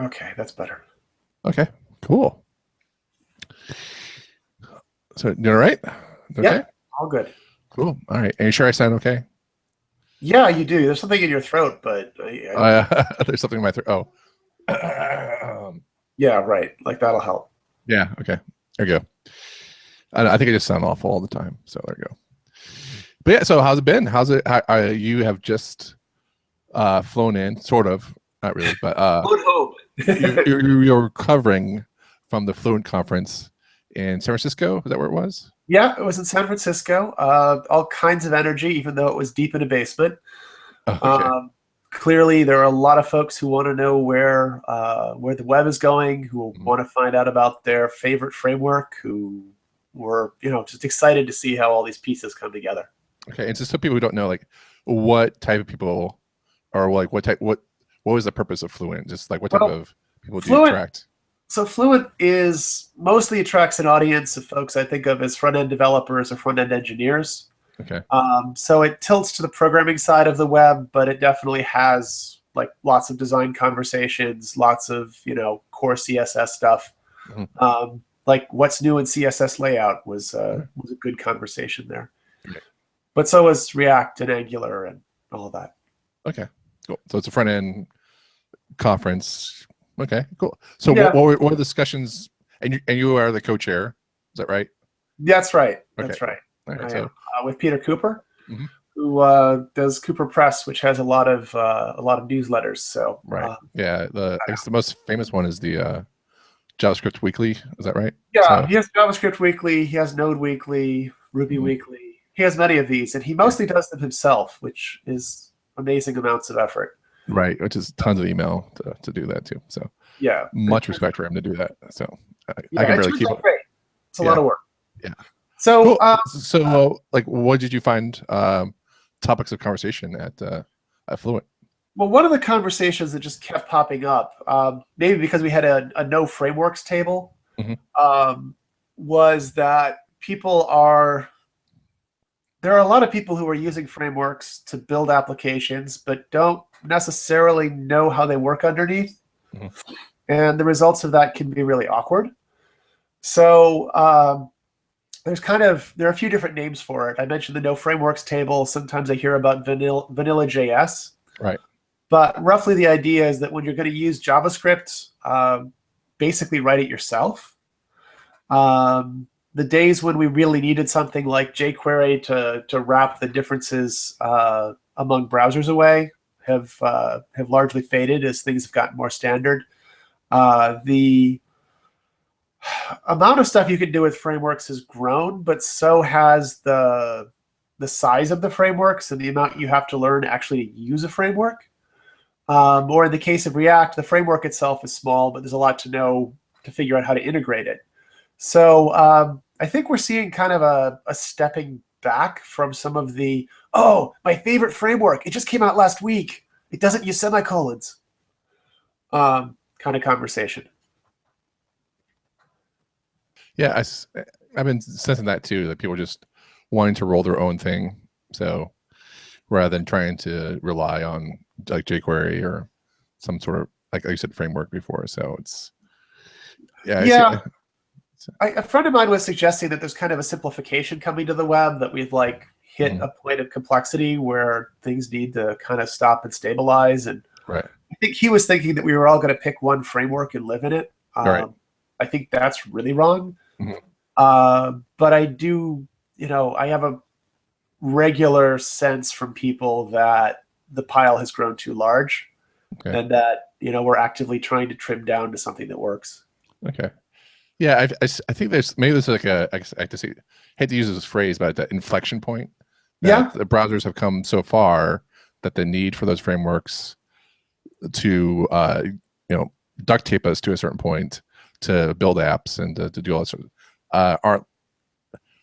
Okay, that's better. Okay, cool. So, you all right? Okay, Yep, all good. cool. All right. Are you sure I sound okay? Yeah, you do. There's something in your throat, but I don't think. There's something in my throat. Oh. Yeah, right. Like that'll help. Yeah, okay. There you go. I think I just sound awful all the time. So there you go. But yeah, so how's it been? How's it? You have just flown in, sort of, not really, but Good hope. you're recovering from the Fluent conference in San Francisco. Is that where it was? Yeah, it was in San Francisco. All kinds of energy, even though it was deep in a basement. Oh, okay. Um, Clearly, there are a lot of folks who want to know where the web is going, who Mhm. want to find out about their favorite framework, who were just excited to see how all these pieces come together. Okay. And so some people who don't know, like, what type of people, or like what was the purpose of Fluent? Just like what type Well, of people do you Fluent attract? So Fluent is mostly attracts an audience of folks I think of as front end developers or front end engineers. Okay. So it tilts to the programming side of the web, but it definitely has like lots of design conversations, lots of core CSS stuff. Mhm. Like what's new in CSS layout was Okay. was a good conversation there. Okay. But so was React and Angular and all of that. Okay. Cool. So it's a front end conference. Okay, cool. So Yeah, what were the discussions? And you are the co-chair, is that right? that's right. Okay, That's right. all right. I am So with Peter Cooper, mhm, who does Cooper Press, which has a lot of newsletters. So right, yeah. I guess the most famous one is the JavaScript Weekly. Is that right? yeah, So he has JavaScript Weekly, he has Node Weekly, Ruby mhm, Weekly. He has many of these, and he yeah, mostly does them himself, which is amazing amounts of effort. right. Which is tons of email to do that too. So Yeah, it much turns respect for him to do that. So I yeah, can it barely turns keep out up. great. It's a lot Yeah, of work. yeah. So Cool. So like, what did you find topics of conversation at Fluent? well, one of the conversations that just kept popping up, maybe because we had a no frameworks table, Hmm. um, was that there are a lot of people who are using frameworks to build applications, but don't necessarily know how they work underneath. Hmm. And the results of that can be really awkward. So there are a few different names for it. I mentioned the no frameworks table. Sometimes I hear about vanilla JS. Right. But roughly the idea is that when you're going to use JavaScript, basically write it yourself. The days when we really needed something like jQuery to wrap the differences among browsers away have largely faded as things have gotten more standard. The amount of stuff you can do with frameworks has grown, but so has the size of the frameworks and the amount you have to learn actually to use a framework. Or in the case of React, the framework itself is small, but there's a lot to know to figure out how to integrate it. So I think we're seeing kind of a stepping back from some of the, oh, my favorite framework, it just came out last week. It doesn't use semicolons kind of conversation. Yeah, I've been sensing that too, that people are just wanting to roll their own thing. So rather than trying to rely on like jQuery or some sort of like you said framework before. So it's yeah, I see. Yeah, a friend of mine was suggesting that there's kind of a simplification coming to the web, that we've like hit Mhm, a point of complexity where things need to kind of stop and stabilize. And right. I think he was thinking that we were all going to pick one framework and live in it. All right. I think that's really wrong. Mhm, But I do, I have a regular sense from people that the pile has grown too large okay. and that, we're actively trying to trim down to something that works. Okay. Yeah, I think there's maybe there's like I have to say, hate to use this phrase, but the inflection point that Yeah. the browsers have come so far that the need for those frameworks to duct tape us to a certain point to build apps and to do all that sort of are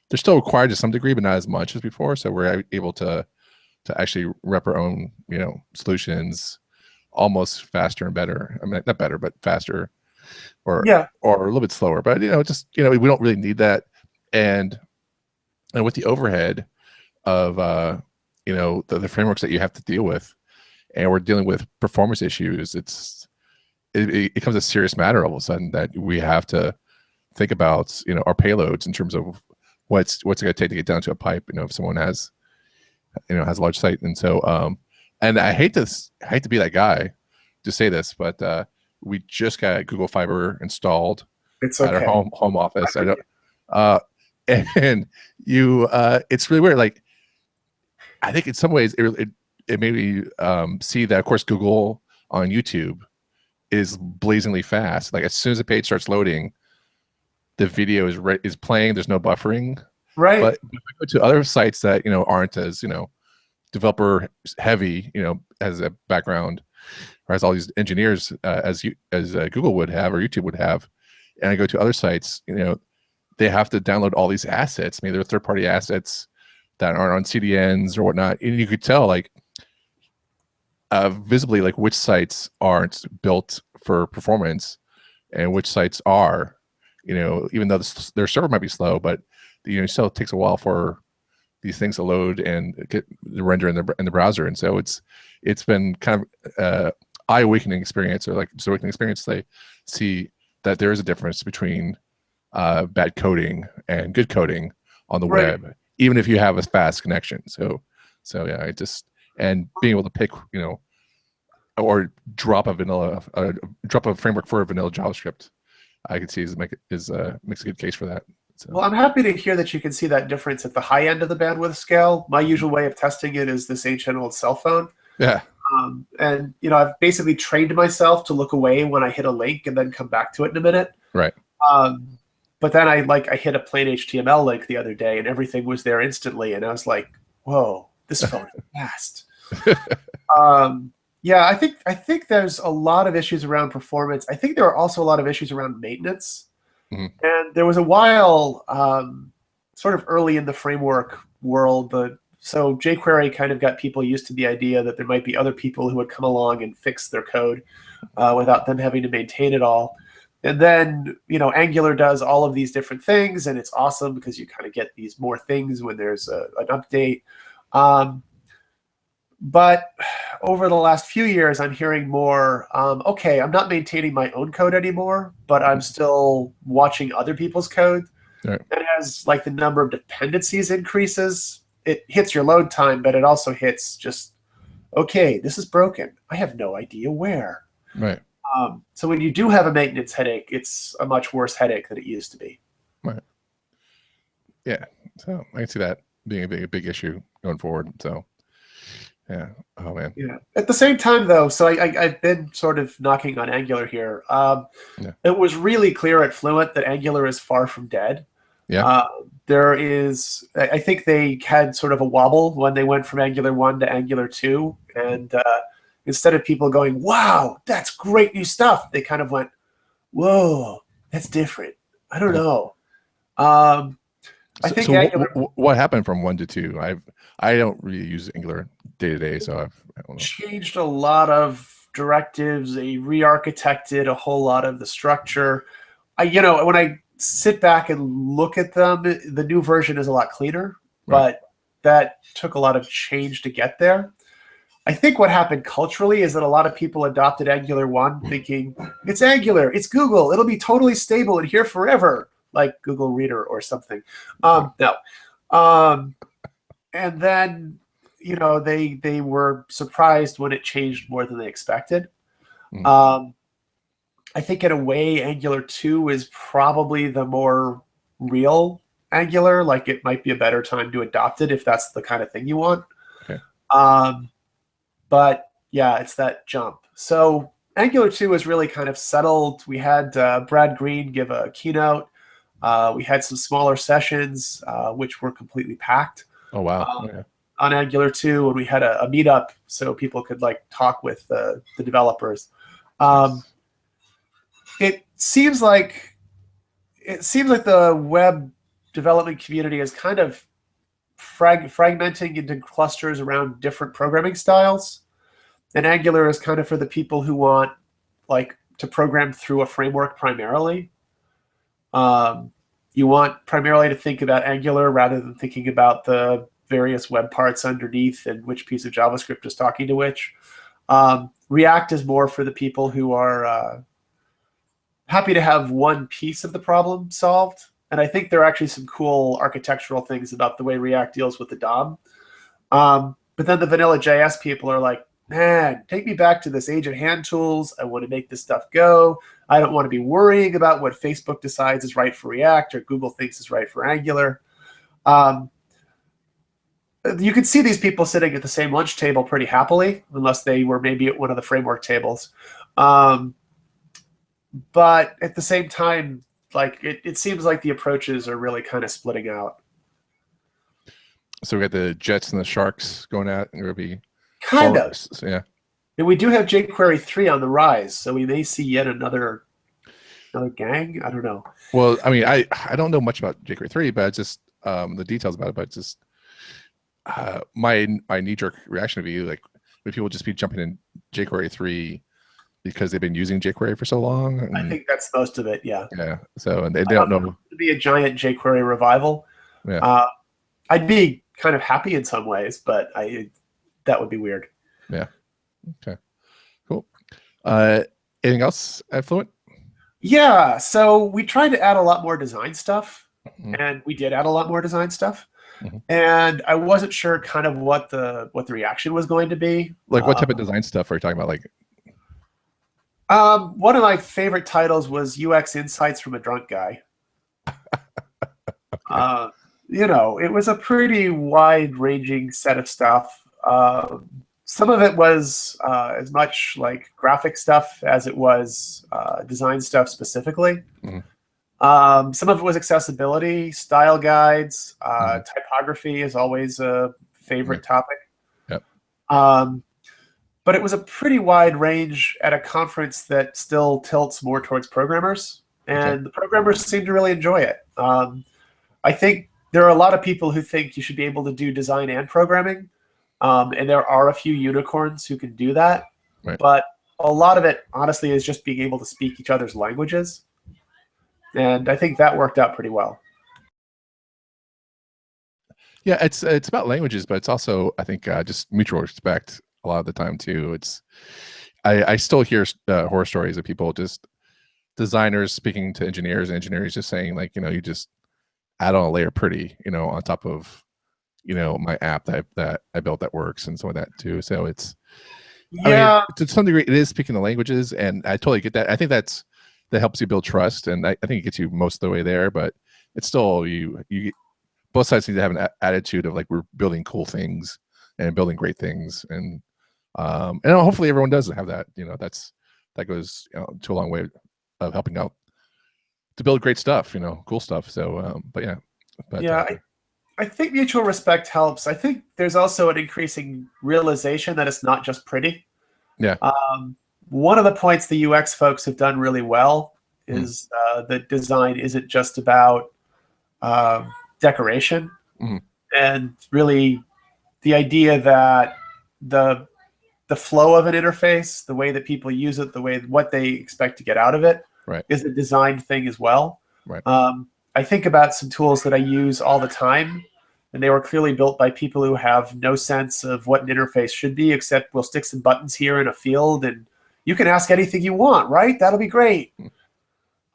they're still required to some degree, but not as much as before. So we're able to actually rep our own solutions almost faster and better. I mean, not better, but faster or Yeah. or a little bit slower. But just we don't really need that. And with the overhead of the frameworks that you have to deal with, and we're dealing with performance issues, it becomes a serious matter all of a sudden that we have to think about, our payloads in terms of what's it going to take to get down to a pipe. If someone has a large site, and so and I hate to be that guy to say this, but we just got Google Fiber installed It's at our okay. home office. I don't, and it's really weird. Like, I think in some ways it made me see that, of course, Google on YouTube is blazingly fast. Like, as soon as the page starts loading, the video is playing. There's no buffering. Right. But if I go to other sites that aren't as developer heavy, as a background, or as all these engineers as Google would have or YouTube would have, and I go to other sites, they have to download all these assets. Maybe they're third-party assets that aren't on CDNs or whatnot, and you could tell, like, visibly, like, which sites aren't built for performance and which sites are. Even though their server might be slow, but still takes a while for these things to load and get the render in the browser. And so it's been kind of eye-awakening experience, or like just awakening experience. They see that there is a difference between bad coding and good coding on the web, even if you have a fast connection. So yeah, and being able to pick, or drop a framework for a vanilla JavaScript, I can see makes a good case for that. So. Well, I'm happy to hear that you can see that difference at the high end of the bandwidth scale. My usual way of testing it is this ancient old cell phone. Yeah. And I've basically trained myself to look away when I hit a link and then come back to it in a minute. Right. But then I hit a plain HTML link the other day and everything was there instantly, and I was like, "Whoa, this phone is fast." Yeah, I think there's a lot of issues around performance. I think there are also a lot of issues around maintenance. Mm-hmm. And there was a while, sort of early in the framework world, so jQuery kind of got people used to the idea that there might be other people who would come along and fix their code without them having to maintain it all. And then, Angular does all of these different things, and it's awesome because you kind of get these more things when there's an update. But over the last few years, I'm hearing more, okay, I'm not maintaining my own code anymore, but I'm still watching other people's code. Right. And as like the number of dependencies increases, it hits your load time, but it also hits just, okay, this is broken. I have no idea where. Right. So when you do have a maintenance headache, it's a much worse headache than it used to be. Right. Yeah. So I can see that being a big issue going forward. So. Yeah. Oh man. Yeah. At the same time, though, so I've been sort of knocking on Angular here. It was really clear at Fluent that Angular is far from dead. Yeah. I think they had sort of a wobble when they went from Angular 1 to Angular 2, and instead of people going, "Wow, that's great new stuff," they kind of went, "Whoa, that's different. I don't know." I think Angular, what happened from 1 to 2? I don't really use Angular day to day, so I don't know. Changed a lot of directives. They re-architected a whole lot of the structure. When I sit back and look at them, the new version is a lot cleaner, but that took a lot of change to get there. I think what happened culturally is that a lot of people adopted Angular 1 thinking, it's Angular, it's Google, it'll be totally stable and here forever, like Google Reader or something. No. And then, they were surprised when it changed more than they expected. I think in a way, Angular 2 is probably the more real Angular. Like, it might be a better time to adopt it if that's the kind of thing you want. Okay. But yeah, it's that jump. So Angular 2 is really kind of settled. We had Brad Green give a keynote. We had some smaller sessions, which were completely packed. Oh, wow. On Angular 2, and we had a meetup so people could talk with the developers. It seems like the web development community is kind of fragmenting into clusters around different programming styles, and Angular is kind of for the people who want to program through a framework primarily. You want primarily to think about Angular rather than thinking about the various web parts underneath and which piece of JavaScript is talking to which. React is more for the people who are happy to have one piece of the problem solved. And I think there are actually some cool architectural things about the way React deals with the DOM. But then the vanilla JS people are like, man, take me back to this age of hand tools. I want to make this stuff go. I don't want to be worrying about what Facebook decides is right for React or Google thinks is right for Angular. You could see these people sitting at the same lunch table pretty happily, unless they were maybe at one of the framework tables. But at the same time, like it seems like the approaches are really kind of splitting out. So we got the Jets and the Sharks going at, and it'll be kind of, yeah. And we do have jQuery 3 on the rise, so we may see yet another gang. I don't know. Well, I mean, I don't know much about jQuery 3, but it's just the details about it. But just my knee-jerk reaction would be like, would people just be jumping in jQuery 3 because they've been using jQuery for so long? And, I think that's most of it. Yeah. Yeah. So and they don't know. To be a giant jQuery revival. Yeah. I'd be kind of happy in some ways, but that would be weird. Yeah. Okay. Cool. Anything else at Fluent? Yeah. So we tried to add a lot more design stuff, and we did add a lot more design stuff. And I wasn't sure kind of what the reaction was going to be. Like what type of design stuff are you talking about? Like, one of my favorite titles was UX Insights from a Drunk Guy. Okay. You know, it was a pretty wide-ranging set of stuff. Some of it was as much like graphic stuff as it was design stuff specifically. Some of it was accessibility, style guides, typography is always a favorite topic. Yep. But it was a pretty wide range at a conference that still tilts more towards programmers, and the programmers seem to really enjoy it. I think there are a lot of people who think you should be able to do design and programming, and there are a few unicorns who can do that. Right. But a lot of it, honestly, is just being able to speak each other's languages. And I think that worked out pretty well. Yeah, it's about languages, but it's also, I think, just mutual respect a lot of the time too. It's I still hear horror stories of people, just designers speaking to engineers, and engineers just saying like, you just add on a layer pretty, on top of, my app that I built that works and some of that too. So it's, yeah, I mean, to some degree, it is speaking the languages, and I totally get that. I think that helps you build trust, and I think it gets you most of the way there. But it's still you both sides need to have an attitude of like, we're building cool things and building great things, and hopefully everyone does have that. That goes to a long way of helping out to build great stuff, cool stuff. So, I think mutual respect helps. I think there's also an increasing realization that it's not just pretty. Yeah. One of the points the UX folks have done really well is that design isn't just about decoration, and really the idea that the flow of an interface, the way that people use it, what they expect to get out of it, is a design thing as well. Right. I think about some tools that I use all the time, and they were clearly built by people who have no sense of what an interface should be, except we'll stick some buttons here in a field, and you can ask anything you want, right? That'll be great.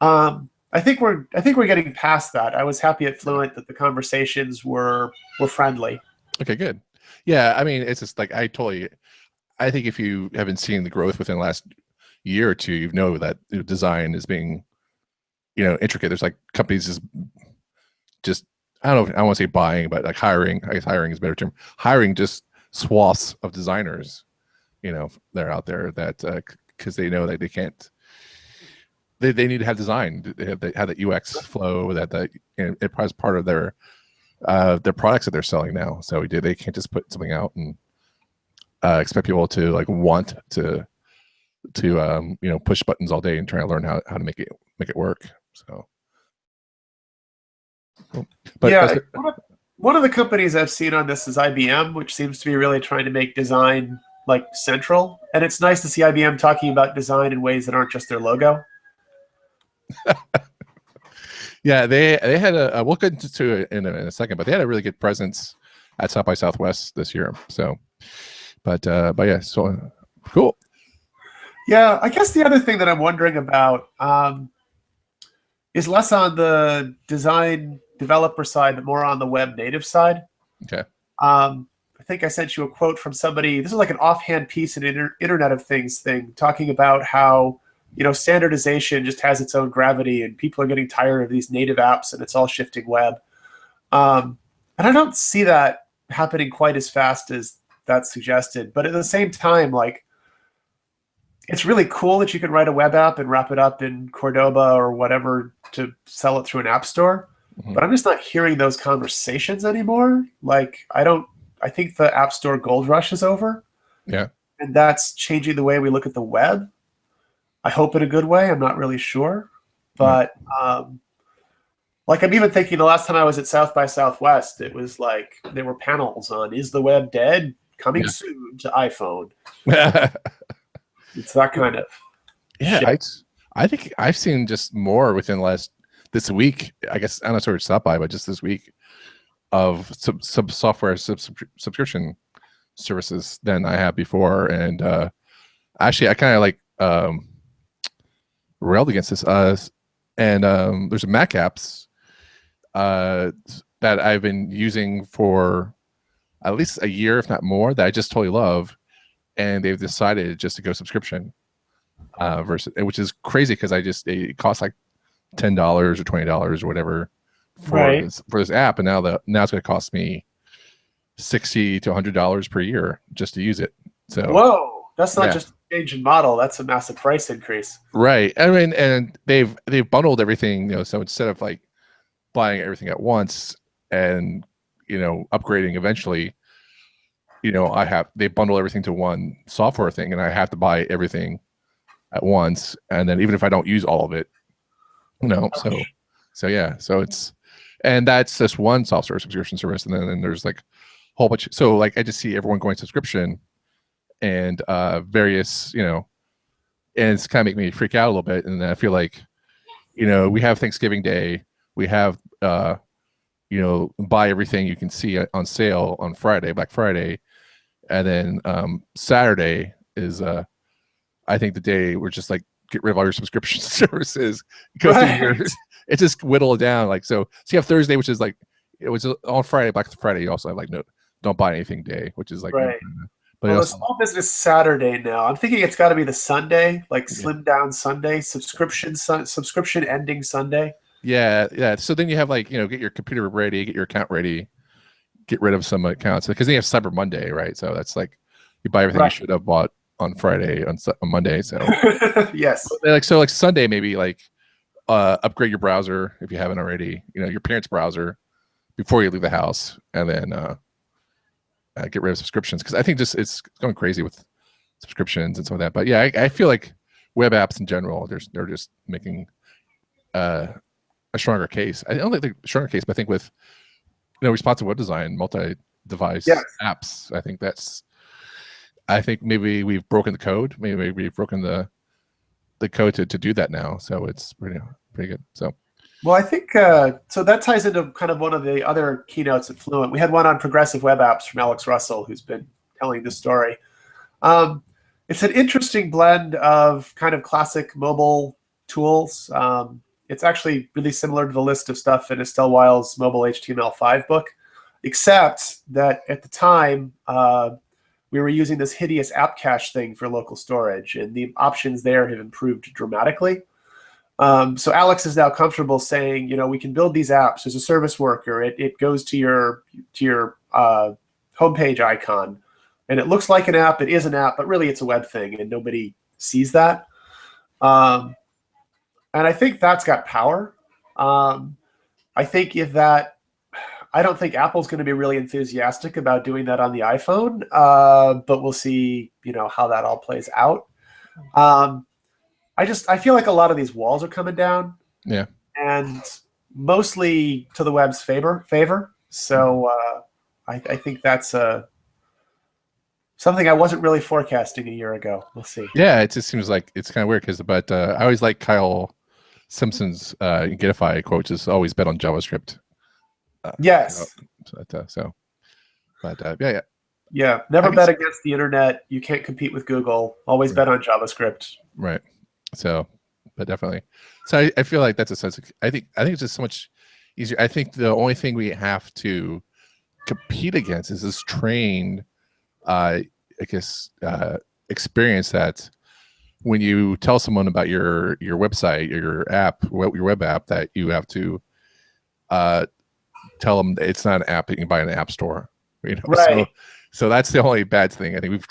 I think we're getting past that. I was happy at Fluent that the conversations were friendly. Okay, good. Yeah, I mean, it's just like I think if you haven't seen the growth within the last year or two, you know that design is being intricate. There's like companies just I don't want to say buying, but like hiring. I guess hiring is a better term. Hiring just swaths of designers, they're out there that because they know that they can't. They need to have design. They have that UX flow that it as part of their products that they're selling now. So they can't just put something out and expect people to like want to push buttons all day and try to learn how to make it work. So, but yeah, one of the companies I've seen on this is IBM, which seems to be really trying to make design like central. And it's nice to see IBM talking about design in ways that aren't just their logo. Yeah, they had we'll get into it in a second, but they had a really good presence at South by Southwest this year. So, but yeah, so cool. Yeah, I guess the other thing that I'm wondering about is less on the design developer side, but more on the web native side. Okay. I think I sent you a quote from somebody. This is like an offhand piece in Internet of Things thing, talking about how standardization just has its own gravity, and people are getting tired of these native apps, and it's all shifting web. And I don't see that happening quite as fast as that's suggested. But at the same time, like, it's really cool that you can write a web app and wrap it up in Cordoba or whatever to sell it through an app store. Mm-hmm. But I'm just not hearing those conversations anymore. Like, I think the App Store gold rush is over. Yeah. And that's changing the way we look at the web. I hope in a good way. I'm not really sure. But like, I'm even thinking the last time I was at South by Southwest, it was like there were panels on, is the web dead? Coming soon to iPhone. It's that kind of shit. I think I've seen just more within this week. I guess I'm not sure it's not by, but just this week of some software subscription services than I have before. And actually, I kind of like railed against this. And there's Mac apps that I've been using for at least a year, if not more, that I just totally love. And they've decided just to go subscription versus, which is crazy because it costs like $10 or $20 or whatever for this app, and now it's going to cost me $60 to $100 per year just to use it. So whoa, that's not just a change in model; that's a massive price increase. Right. I mean, and they've bundled everything, so instead of like buying everything at once and upgrading eventually, they bundle everything to one software thing, and I have to buy everything at once, and then even if I don't use all of it, so it's, and that's just one software subscription service, and then there's like a whole bunch. So like I just see everyone going subscription, and various, and it's kind of making me freak out a little bit. And I feel like, we have Thanksgiving Day, we have buy everything you can see on sale on Friday, Black Friday. And then Saturday is, I think, the day we're just like, get rid of all your subscription services. Go through it just whittle it down. Like, so you have Thursday, which is like, it was on Friday, Black Friday. You also have like, no, don't buy anything day, which is like, but the small business Saturday now. I'm thinking it's got to be the Sunday, like slim down Sunday, subscription ending Sunday. Yeah. So then you have like, get your computer ready, get your account ready, get rid of some accounts, because then you have Cyber Monday, right? So that's like, you buy everything you should have bought on Friday, on Monday. So yes. Like Sunday, maybe like upgrade your browser if you haven't already, your parents' browser before you leave the house, and then get rid of subscriptions, because I think just it's going crazy with subscriptions and some of that. But yeah, I feel like web apps in general, they're just making a stronger case. I don't think the stronger case, but I think with responsive web design, multi-device apps, I think maybe we've broken the code. Maybe we've broken the code to do that now. So it's pretty good. So, well, I think so that ties into kind of one of the other keynotes at Fluent. We had one on progressive web apps from Alex Russell, who's been telling this story. It's an interesting blend of kind of classic mobile tools. It's actually really similar to the list of stuff in Estelle Weil's mobile HTML5 book, except that at the time, we were using this hideous app cache thing for local storage, and the options there have improved dramatically. So Alex is now comfortable saying, we can build these apps as a service worker. It goes to your homepage icon, and it looks like an app. It is an app, but really it's a web thing, and nobody sees that. And I think that's got power. I think I don't think Apple's going to be really enthusiastic about doing that on the iPhone, but we'll see, how that all plays out. I feel like a lot of these walls are coming down. Yeah. And mostly to the web's favor. So I think that's something I wasn't really forecasting a year ago. We'll see. Yeah, it just seems like it's kind of weird but I always like Kyle Simpson's Getify quote, just always bet on JavaScript. Yes. Yeah. Yeah, I never think bet against the internet. You can't compete with Google. Always bet on JavaScript. right. So, but definitely. So I feel like that's a sense. I think it's just so much easier. I think the only thing we have to compete against is this trained, I guess, experience that when you tell someone about your website or your app, your web app, that you have to uh, tell them it's not an app that you can buy in an app store. Right. So that's the only bad thing. I think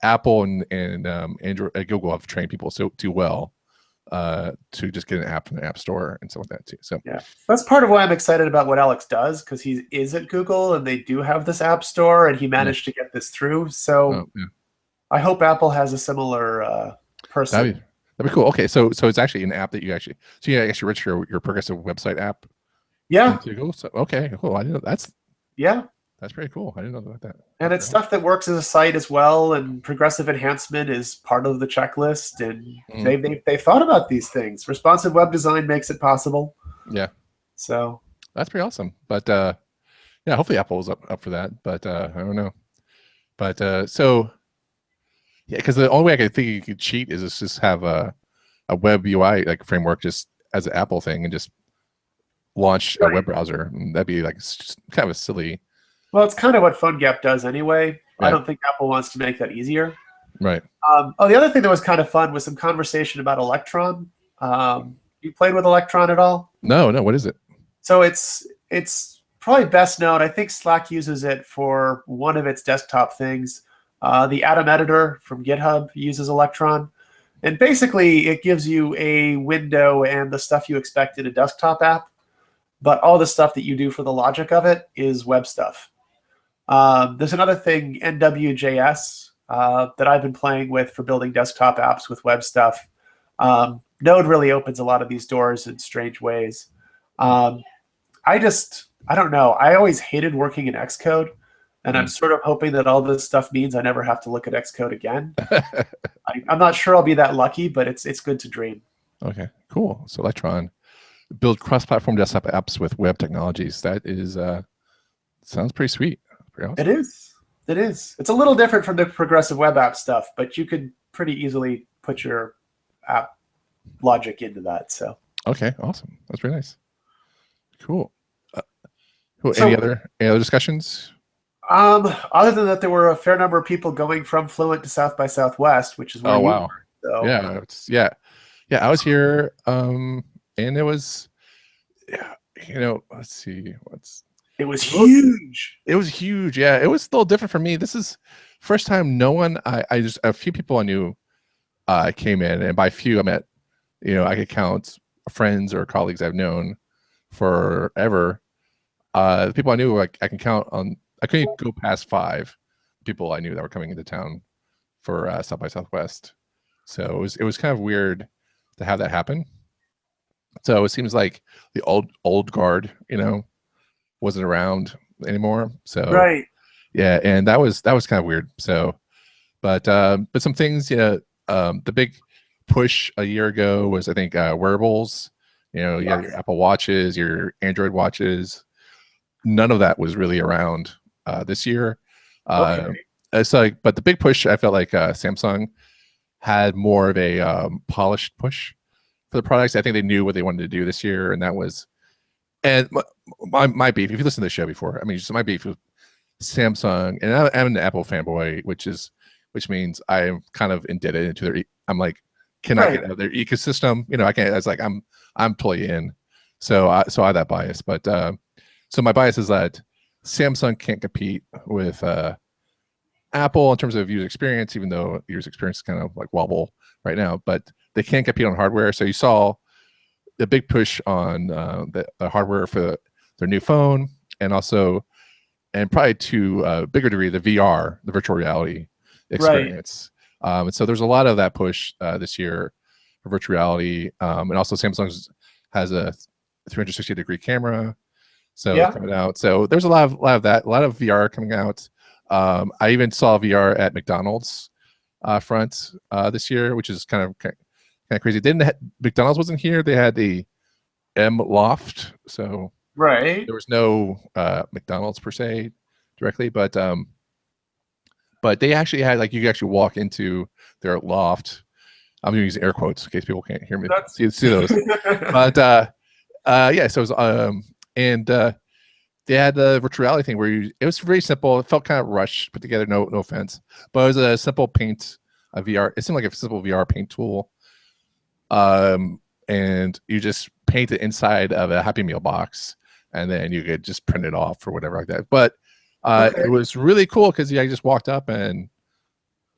Apple and Android, Google have trained people so too well to just get an app from the app store and stuff like that too. So Yeah, that's part of why I'm excited about what Alex does, because he is at Google and they do have this app store, and he yeah, managed to get this through. So yeah. I hope Apple has a similar person. That'd be cool. Okay, so it's actually an app that you actually register your Progressive website app Yeah, into Google. So okay, cool. I didn't know yeah. that's pretty cool. I didn't know about that. And it's stuff that works as a site as well, and progressive enhancement is part of the checklist. And they thought about these things. Responsive web design makes it possible. Yeah, So that's pretty awesome. But yeah, hopefully Apple's up for that. But I don't know. But so yeah, because the only way I could think you could cheat is just have a web UI like framework just as an Apple thing and just launch a web browser. And that'd be like kind of a silly. well, it's kind of what PhoneGap does anyway. Yeah. I don't think Apple wants to make that easier. Right. Oh, the other thing that was kind of fun was some conversation about Electron. You played with Electron at all? No. What is it? So it's probably best known. I think Slack uses it for one of its desktop things. The Atom editor from GitHub uses Electron. And basically, it gives you a window and the stuff you expect in a desktop app. But all the stuff that you do for the logic of it is web stuff. There's another thing, NWJS, that I've been playing with for building desktop apps with web stuff. Node really opens a lot of these doors in strange ways. I don't know. I always hated working in Xcode, and I'm sort of hoping that all this stuff means I never have to look at Xcode again. I'm not sure I'll be that lucky, but it's good to dream. Okay, cool. So Electron, build cross-platform desktop apps with web technologies. That is sounds pretty sweet. Pretty awesome. It is. It's a little different from the progressive web app stuff, but you could pretty easily put your app logic into that. So okay, awesome. That's very nice. Cool. So, any other discussions? Other than that, there were a fair number of people going from Fluent to South by Southwest, which is where you were, so. Yeah. I was here, and it was, let's see, it was huge. It was huge. Yeah, it was a little different for me. This is first time I just a few people I knew came in, and by few I meant, I could count friends or colleagues I've known forever. The people I knew, I can count on. I couldn't go past 5 people I knew that were coming into town for South by Southwest. So it was kind of weird to have that happen. So it seems like the old guard, wasn't around anymore. So right. Yeah, and that was kind of weird. So, but some things, the big push a year ago was, I think, wearables. You had your Apple Watches, your Android watches. None of that was really around this year. Okay. But the big push, I felt like Samsung had more of a polished push for the products. I think they knew what they wanted to do this year, and that was. And my beef, if you listen to the show before, just my beef with Samsung, and I'm an Apple fanboy, which means I'm kind of indebted into their. I'm like, can I get out of their ecosystem? I can't. It's like I'm totally in. So I have that bias, but so my bias is that Samsung can't compete with Apple in terms of user experience, even though user experience is kind of like wobble right now. But they can't compete on hardware. So you saw the big push on the hardware for their new phone, and probably to a bigger degree, the VR, the virtual reality experience. Right. And so there's a lot of that push this year for virtual reality. And also Samsung has a 360-degree camera. So coming out. So there's a lot of that, a lot of VR coming out. I even saw VR at McDonald's front this year, which is kind of crazy. McDonald's wasn't here. They had the M Loft, so there was no McDonald's per se directly, but but they actually had like you could actually walk into their loft. I'm using air quotes in case people can't hear me. See those. But yeah, so it was and they had the virtual reality thing where it was very simple. It felt kind of rushed, put together. No offense, but it was a simple paint, a VR. It seemed like a simple VR paint tool. And you just paint it inside of a Happy Meal box, and then you could just print it off or whatever like that. But it was really cool because I just walked up and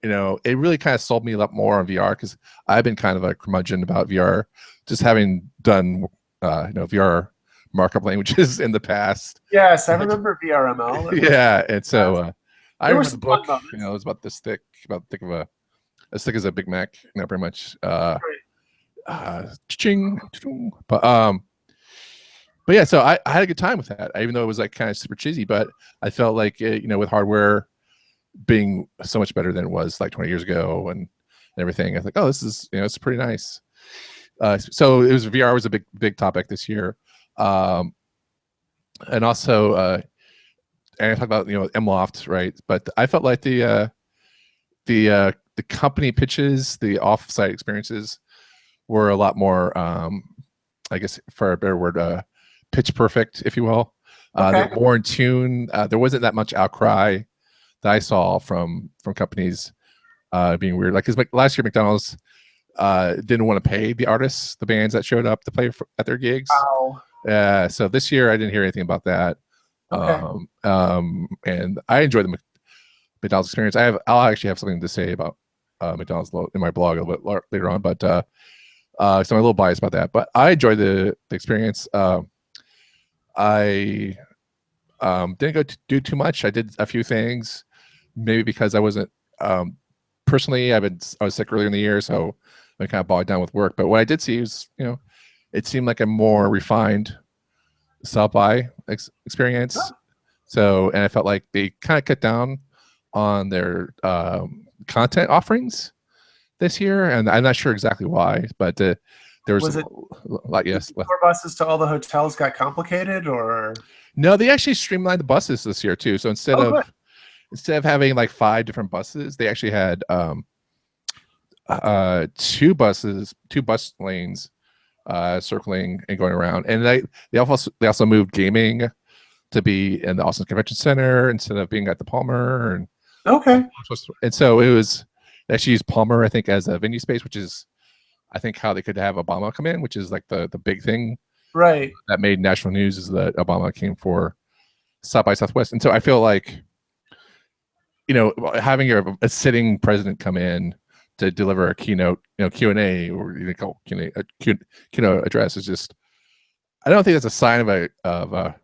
it really kind of sold me a lot more on VR because I've been kind of a curmudgeon about VR, just having done VR markup languages in the past. Yes, I remember VRML. Yeah, and so I remember the book. Moments. It was about this thick, about the thick of as thick as a Big Mac, pretty much. Ching, but yeah, so I had a good time with that, even though it was like kind of super cheesy, but I felt like with hardware being so much better than it was like 20 years ago and everything, I was like, oh, this is it's pretty nice. So it was VR was a big topic this year, and also and I talked about MLoft, right? But I felt like the company pitches, the off-site experiences were a lot more, I guess for a better word, pitch perfect, if you will. They're more in tune. There wasn't that much outcry that I saw from companies being weird. Like, because last year McDonald's didn't want to pay the artists, the bands that showed up to play at their gigs. Wow. So this year I didn't hear anything about that. And I enjoyed the McDonald's experience. I'll actually have something to say about McDonald's in my blog a little bit later on, but so I'm a little biased about that. But I enjoyed the experience. I didn't go to do too much. I did a few things, maybe because I wasn't personally. I was sick earlier in the year, so I kind of bogged down with work. But what I did see was, it seemed like a more refined South by experience. Oh. So, and I felt like they kind of cut down on their content offerings this year, and I'm not sure exactly why, but there was like tour buses to all the hotels got complicated, or no? They actually streamlined the buses this year too. So instead of having like 5 different buses, they actually had 2 bus lanes circling and going around, and they also moved gaming to be in the Austin Convention Center instead of being at the Palmer. And and so it was. They actually used Palmer, I think, as a venue space, which is, I think, how they could have Obama come in, which is like the big thing, right? That made national news is that Obama came for South by Southwest, and so I feel like, having a sitting president come in to deliver a keynote, Q&A or keynote address is just, I don't think that's a sign of a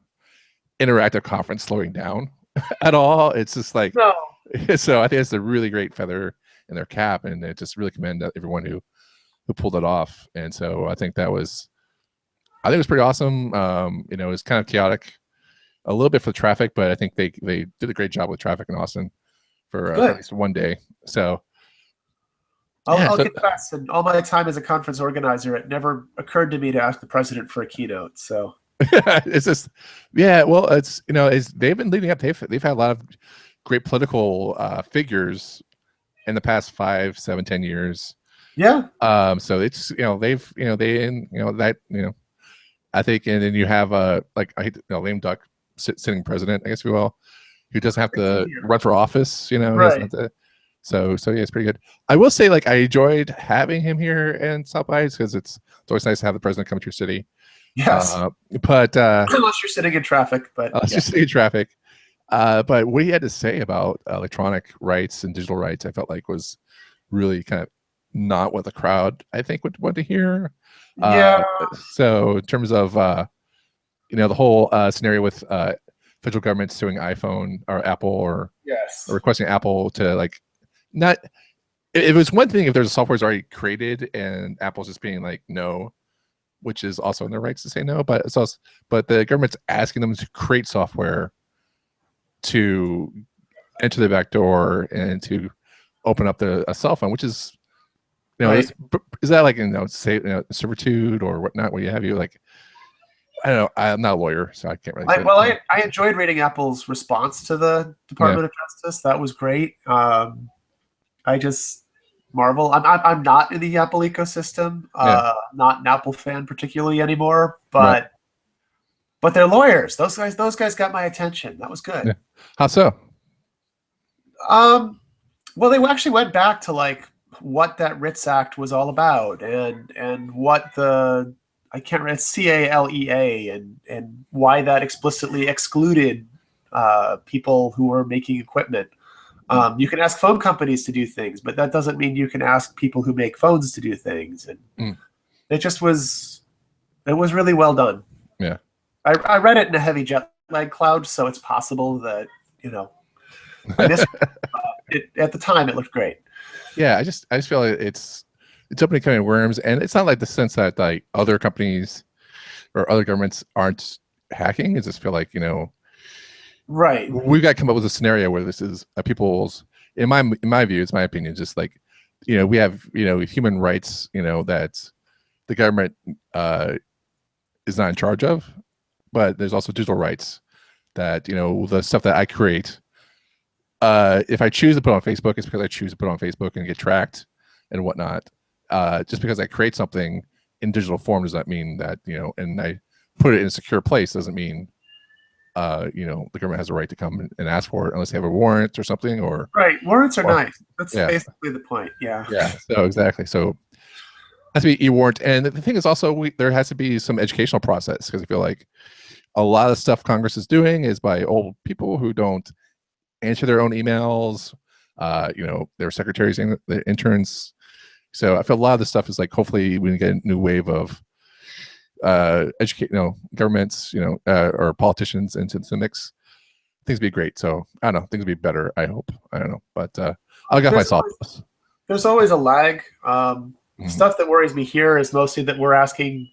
interactive conference slowing down at all. It's just like no. So I think it's a really great feather in their cap, and it just really commend everyone who pulled it off. And so I think it was pretty awesome. It was kind of chaotic a little bit for traffic, but I think they did a great job with traffic in Austin for at least one day. So I'll confess, in all my time as a conference organizer, it never occurred to me to ask the president for a keynote. So it's just, yeah, well, it's they've been leading up. They've had a lot of great political figures in the past 5, 7, 10 years. Yeah. So it's they've I think, and then you have like I hate lame duck sitting president, I guess we will, who doesn't have to run for office. Right. So yeah, it's pretty good. I will say, like, I enjoyed having him here in South by because it's always nice to have the president come to your city. Yes. But unless you're sitting in traffic, but you're sitting in traffic. But what he had to say about electronic rights and digital rights, I felt like was really kind of not what the crowd, I think, would want to hear. Yeah. So in terms of the whole scenario with federal government suing iPhone or Apple or requesting Apple to like not. It was one thing if there's a software is already created and Apple's just being like no, which is also in their rights to say no. But it's also, but the government's asking them to create software to enter the back door and to open up a cell phone, which is, is that like say servitude or whatnot? What you have, you like, I don't know. I'm not a lawyer, so I can't really say. I enjoyed reading Apple's response to the Department of Justice. That was great. I just marvel. I'm not in the Apple ecosystem. Not an Apple fan particularly anymore, Right. but they're lawyers. Those guys got my attention. That was good. Yeah. How so? Well, they actually went back to like what that Writs Act was all about, and what the I can't remember CALEA and why that explicitly excluded people who were making equipment. You can ask phone companies to do things, but that doesn't mean you can ask people who make phones to do things. And it was really well done. Yeah. I read it in a heavy jet lag cloud, so it's possible that, I missed it. At the time, it looked great. Yeah, I just feel like it's opening kind of worms, and it's not like the sense that like other companies or other governments aren't hacking. I just feel like, right. We've got to come up with a scenario where this is people's, in my view, it's my opinion, just like, we have, human rights, that the government is not in charge of, but there's also digital rights that, the stuff that I create, if I choose to put on Facebook, it's because I choose to put on Facebook and get tracked and whatnot. Just because I create something in digital form does not mean that, and I put it in a secure place doesn't mean, the government has a right to come and ask for it unless they have a warrant or something. Or right, warrants are nice. That's basically the point. Yeah. Yeah. So exactly. So it has to be e-warrant, and the thing is also there has to be some educational process, because I feel like a lot of stuff Congress is doing is by old people who don't answer their own emails, their secretaries and the interns. So I feel a lot of this stuff is like, hopefully we can get a new wave of governments, or politicians into the mix. Things would be great. So I don't know, things would be better, I hope. I don't know, but I'll get myself. There's always a lag. Stuff that worries me here is mostly that we're asking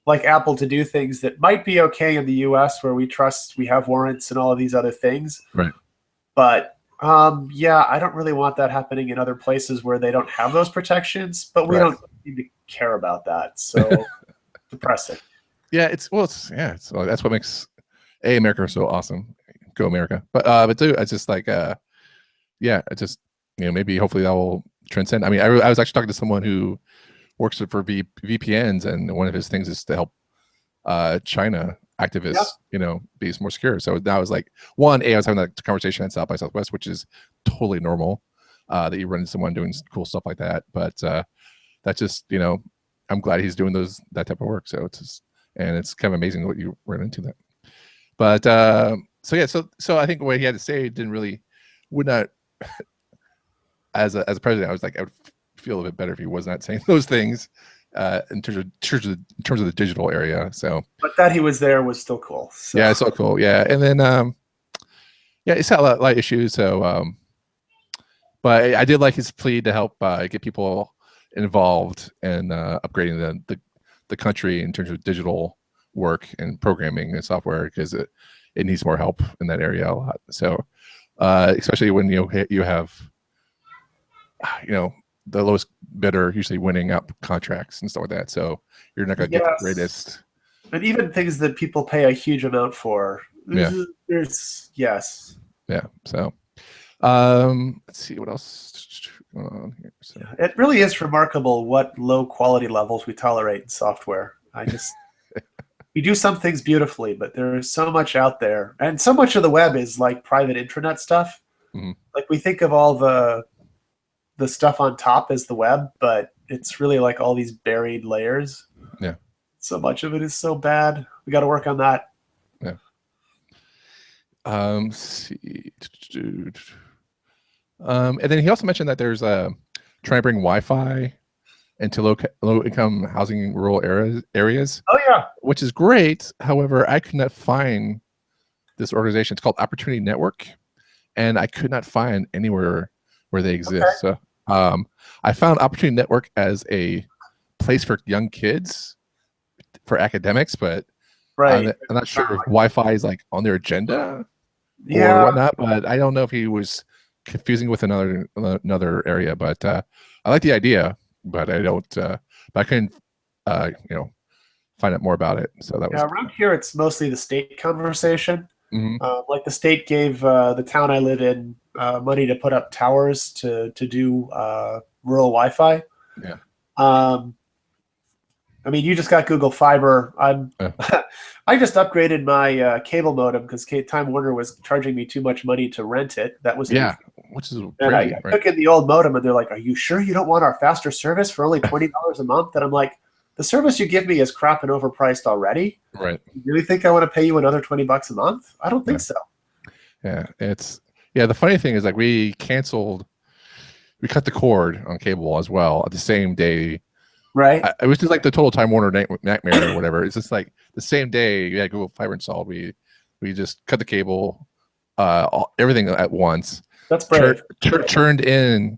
like Apple to do things that might be okay in the US, where we trust we have warrants and all of these other things. Right. But I don't really want that happening in other places where they don't have those protections, but we don't need to care about that. So depressing. Yeah, that's what makes America so awesome. Go America. But too, it's just like maybe hopefully that will transcend. I mean, I was actually talking to someone who works for VPNs, and one of his things is to help China activists, be more secure. So now it's like, I was having that conversation at South by Southwest, which is totally normal, that you run into someone doing cool stuff like that. But that's just, I'm glad he's doing that type of work. So it's kind of amazing what you run into that. But so I think what he had to say would not, as a president, I was like, I would feel a bit better if he was not saying those things. In terms of the digital area. So, but that he was there was still cool. So. Yeah, it's so cool. Yeah, and then it's had a lot of issues. So, but I did like his plea to help get people involved in upgrading the country in terms of digital work and programming and software, because it needs more help in that area a lot. So, especially when you have the lowest bidder usually winning up contracts and stuff like that. So you're not going to get the greatest. And even things that people pay a huge amount for. Yeah. Yes. Yeah. So let's see what else going on here. So. It really is remarkable what low quality levels we tolerate in software. We do some things beautifully, but there's so much out there. And so much of the web is like private intranet stuff. Mm-hmm. Like we think of all the stuff on top as the web, but it's really like all these buried layers. Yeah. So much of it is so bad. We got to work on that. Yeah. See. And then he also mentioned that there's trying to bring Wi-Fi into low income housing rural areas. Oh yeah. Which is great. However, I could not find this organization. It's called Opportunity Network, and I could not find anywhere where they exist. Okay. So I found Opportunity Network as a place for young kids for academics, but I'm not sure if Wi-Fi is like on their agenda or whatnot. But I don't know if he was confusing with another area. But I like the idea, but I don't. But I couldn't, find out more about it. So that was around here it's mostly the state conversation. mhm. Like the state gave the town I live in money to put up towers to do rural Wi-Fi. Yeah. I mean, you just got Google Fiber. Yeah. I just upgraded my cable modem because Time Warner was charging me too much money to rent it. That was a new Yeah, thing. which is And crazy, I right? took in the old modem, and they're like, "Are you sure you don't want our faster service for only $20 a month?" And I'm like, "The service you give me is crap and overpriced already. Right. You really think I want to pay you another $20 a month? I don't think so." Yeah, the funny thing is like we cut the cord on cable as well at the same day. Right? It was just like the total Time Warner nightmare or whatever. It's just like the same day you had Google Fiber installed. We just cut the cable, everything at once. That's brave. Turned in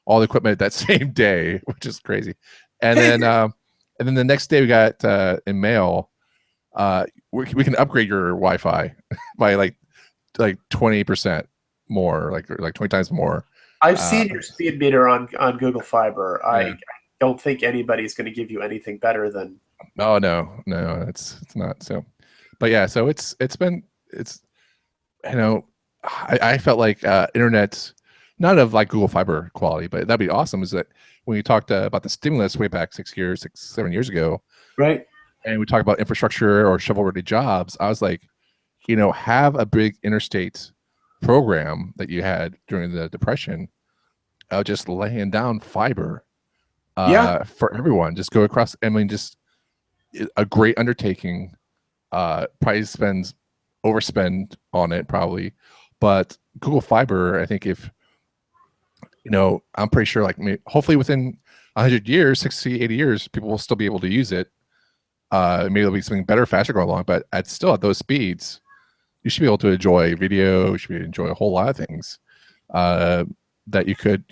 all the equipment that same day, which is crazy. And then the next day we got in mail, we can upgrade your Wi-Fi by like 20% more, like 20 times more. I've seen your speed meter on Google Fiber. Yeah. I don't think anybody's going to give you anything better than. No, it's not. So, but yeah, so it's I felt like internet, not of like Google Fiber quality, but that'd be awesome. Is that when you talked about the stimulus way back 7 years ago, Right. and we talked about infrastructure or shovel-ready jobs, I was like, have a big interstate program that you had during the Depression, just laying down fiber for everyone. Just go across. I mean, just a great undertaking. Probably overspend on it probably, but Google Fiber, I think if, I'm pretty sure like hopefully within 100 years, 60, 80 years, people will still be able to use it. Maybe there'll be something better, faster going along, but at those speeds, you should be able to enjoy video. You should be able to enjoy a whole lot of things that you could,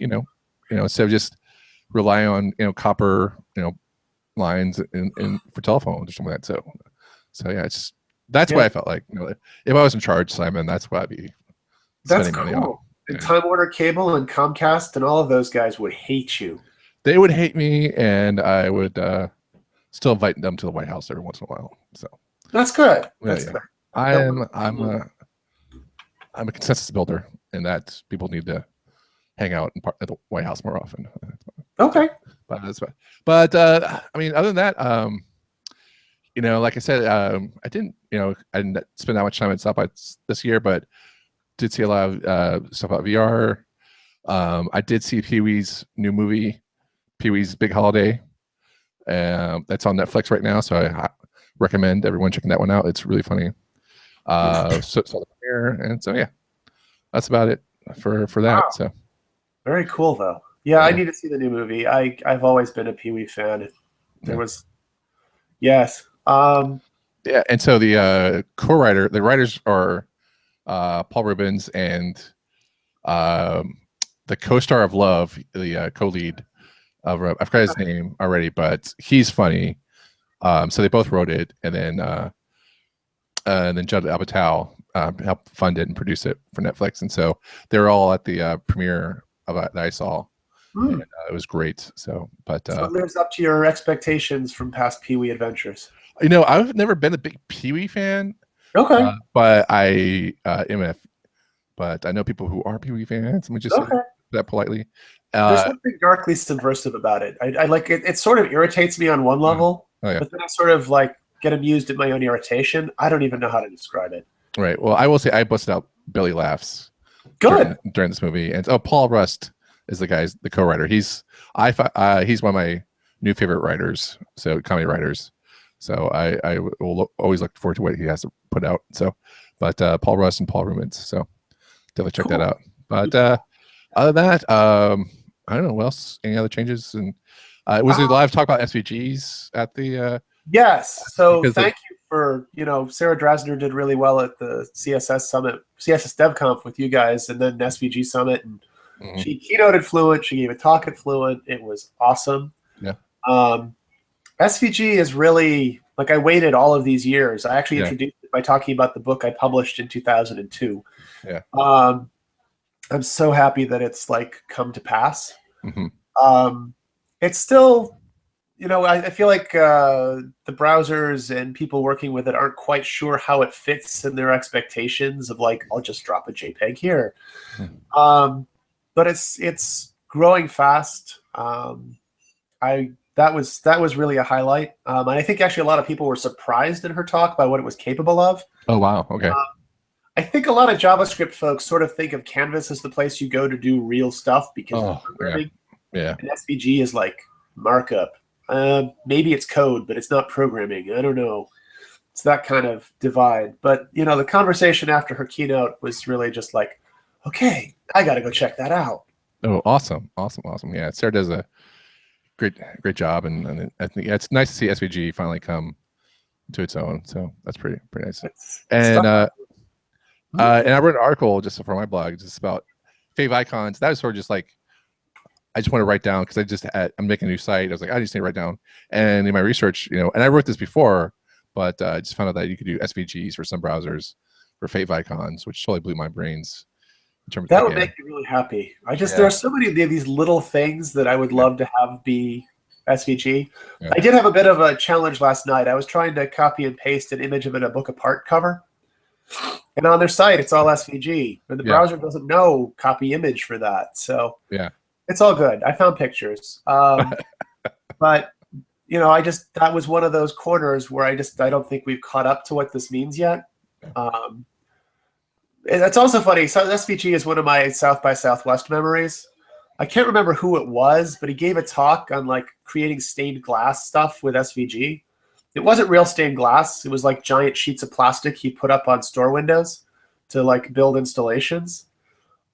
instead of just rely on, copper, lines in for telephones or something like that. So yeah, that's what I felt like. If I was in charge, Simon, that's what I'd be spending money on. And Time Warner Cable and Comcast and all of those guys would hate you. They would hate me, and I would still invite them to the White House every once in a while. So that's good. That's good. I'm a consensus builder, and that people need to hang out at the White House more often. Okay. But I mean, other than that, like I said, I didn't spend that much time at South by this year, but did see a lot of stuff about VR. I did see Pee-wee's new movie, Pee-wee's Big Holiday. That's on Netflix right now, so I recommend everyone checking that one out. It's really funny. So the premiere, and so yeah, that's about it for that. Wow. So very cool though. Yeah, I need to see the new movie. I've always been a Pee-wee fan. There was yes. Yeah, and so the the writers are Paul Rubens and the co-star of Love, the co-lead of I forgot his name already, but he's funny. So they both wrote it, and then Judd Apatow helped fund it and produce it for Netflix, and so they're all at the premiere of that I saw. And, it was great. So it lives up to your expectations from past Pee-wee adventures. I've never been a big Pee-wee fan. Okay. But I am but I know people who are Pee-wee fans. Let me just say that politely. There's something darkly subversive about it. I like it. It sort of irritates me on one level, but then I sort of like get amused at my own irritation. I don't even know how to describe it. Right. Well, I will say I busted out belly laughs. Good. During this movie, and Paul Rust is the co-writer. He's one of my new favorite writers. So comedy writers. So I will always look forward to what he has to put out. So, but Paul Rust and Paul Rubens. So definitely check that out. But other than that, I don't know what else. Any other changes? And was there live talk about SVGs at the? Yes. So thank you for Sarah Drasner did really well at the CSS Conf with you guys, and then SVG Summit, and she keynoted Fluent. She gave a talk at Fluent. It was awesome. Yeah. SVG is really like I waited all of these years. I actually introduced it by talking about the book I published in 2002. Yeah. I'm so happy that it's like come to pass. It's still I feel like the browsers and people working with it aren't quite sure how it fits in their expectations of like, I'll just drop a JPEG here. But it's growing fast. I that was really a highlight, and I think actually a lot of people were surprised in her talk by what it was capable of. Oh wow. Okay. I think a lot of JavaScript folks sort of think of Canvas as the place you go to do real stuff because of programming. Yeah. And SVG is like markup. Maybe it's code, but it's not programming. I don't know. It's that kind of divide. But the conversation after her keynote was really just like, okay, I got to go check that out. Oh, awesome. Yeah, Sarah does a great job, and I think it's nice to see SVG finally come to its own. So that's pretty nice. And I wrote an article just for my blog just about fave icons. That was sort of just like, I just want to write down because I'm making a new site. I was like, I just need to write down. And in my research, and I wrote this before, but I just found out that you could do SVGs for some browsers for fave icons, which totally blew my brains. That would make me really happy. There are so many of these little things that I would love to have be SVG. Yeah. I did have a bit of a challenge last night. I was trying to copy and paste an image of it in a book apart cover. And on their site, it's all SVG. And the browser doesn't know copy image for that. So it's all good. I found pictures. But, that was one of those corners where I don't think we've caught up to what this means yet. It's also funny. So SVG is one of my South by Southwest memories. I can't remember who it was, but he gave a talk on like creating stained glass stuff with SVG. It wasn't real stained glass. It was like giant sheets of plastic he put up on store windows to like build installations.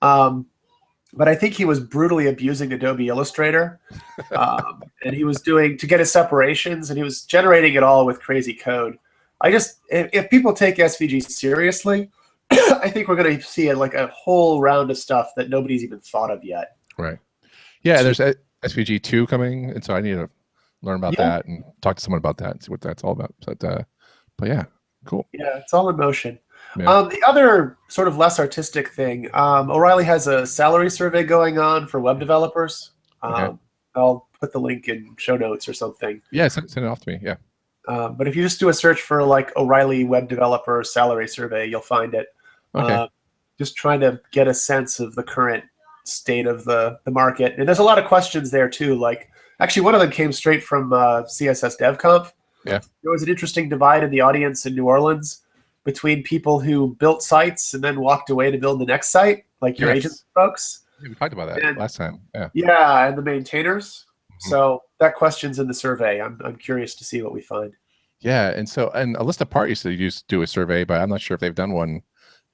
But I think he was brutally abusing Adobe Illustrator. And he was to get his separations, and he was generating it all with crazy code. If people take SVG seriously, I think we're going to see a whole round of stuff that nobody's even thought of yet. Right. Yeah, there's SVG 2 coming, and so I need to learn about that and talk to someone about that and see what that's all about. But yeah, cool. Yeah, it's all in motion. Yeah. The other sort of less artistic thing, O'Reilly has a salary survey going on for web developers. Okay. I'll put the link in show notes or something. Yeah, send it off to me. Yeah. But if you just do a search for like O'Reilly web developer salary survey, you'll find it. Okay. Just trying to get a sense of the current state of the market. And there's a lot of questions there too. Like actually one of them came straight from CSS Dev Conf. Yeah. There was an interesting divide in the audience in New Orleans between people who built sites and then walked away to build the next site, like your agency folks. Yeah, we talked about that last time. Yeah. Yeah, and the maintainers. Mm-hmm. So that question's in the survey. I'm curious to see what we find. Yeah, and Alyssa Part used to do a survey, but I'm not sure if they've done one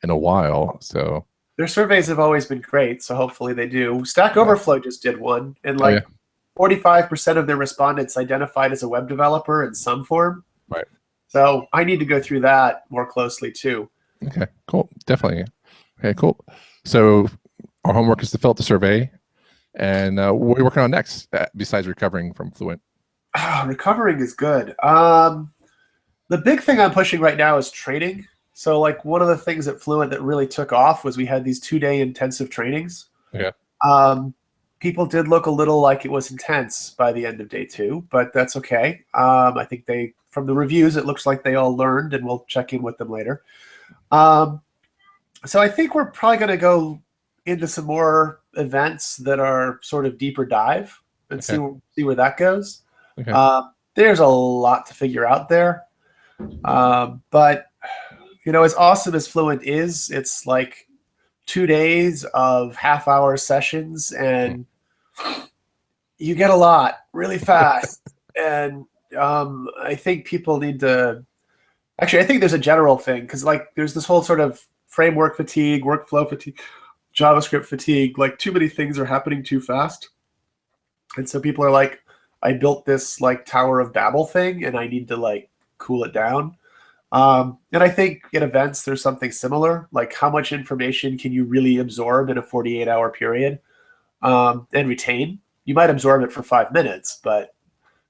in a while. So their surveys have always been great, so hopefully they do. Stack Overflow just did one, and 45% of their respondents identified as a web developer in some form. Right. So I need to go through that more closely too. Okay, cool. Definitely. Okay, cool. So our homework is to fill out the survey. And what are you working on next besides recovering from Fluent? Recovering is good. The big thing I'm pushing right now is training. So like one of the things at Fluent that really took off was we had these 2-day intensive trainings. Yeah. People did look a little like it was intense by the end of day 2, but that's okay. I think from the reviews, it looks like they all learned, and we'll check in with them later. So I think we're probably going to go into some more events that are sort of deeper dive and see where that goes. Okay. There's a lot to figure out there. But, as awesome as Fluent is, it's like 2 days of half-hour sessions, and you get a lot really fast. And I think people need to – actually, I think there's a general thing because there's this whole sort of framework fatigue, workflow fatigue, JavaScript fatigue. Like too many things are happening too fast. And so people are like, I built this Tower of Babel thing, and I need to cool it down. And I think in events, there's something similar. Like how much information can you really absorb in a 48-hour period and retain? You might absorb it for 5 minutes, but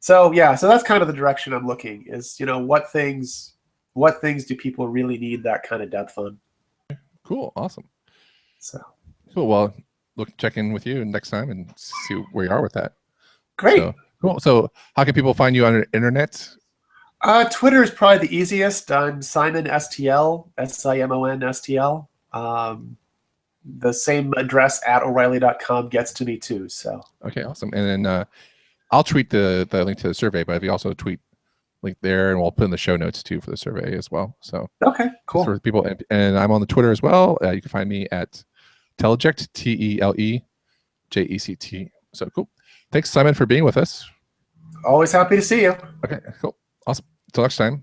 so that's kind of the direction I'm looking is, what things do people really need that kind of depth on? Cool. Awesome. So cool. Well, check in with you next time and see where you are with that. Great. So, Cool. So how can people find you on the internet? Twitter is probably the easiest. I'm Simon STL, SIMON STL. The same address at O'Reilly.com gets to me too. So Okay, awesome. And then I'll tweet the link to the survey, but if you also tweet link there, and we'll put in the show notes too for the survey as well. So okay, cool. for people, and I'm on the Twitter as well. You can find me at Teleject, TELEJECT. So cool. Thanks, Simon, for being with us. Always happy to see you. Okay, cool. Awesome. Until next time.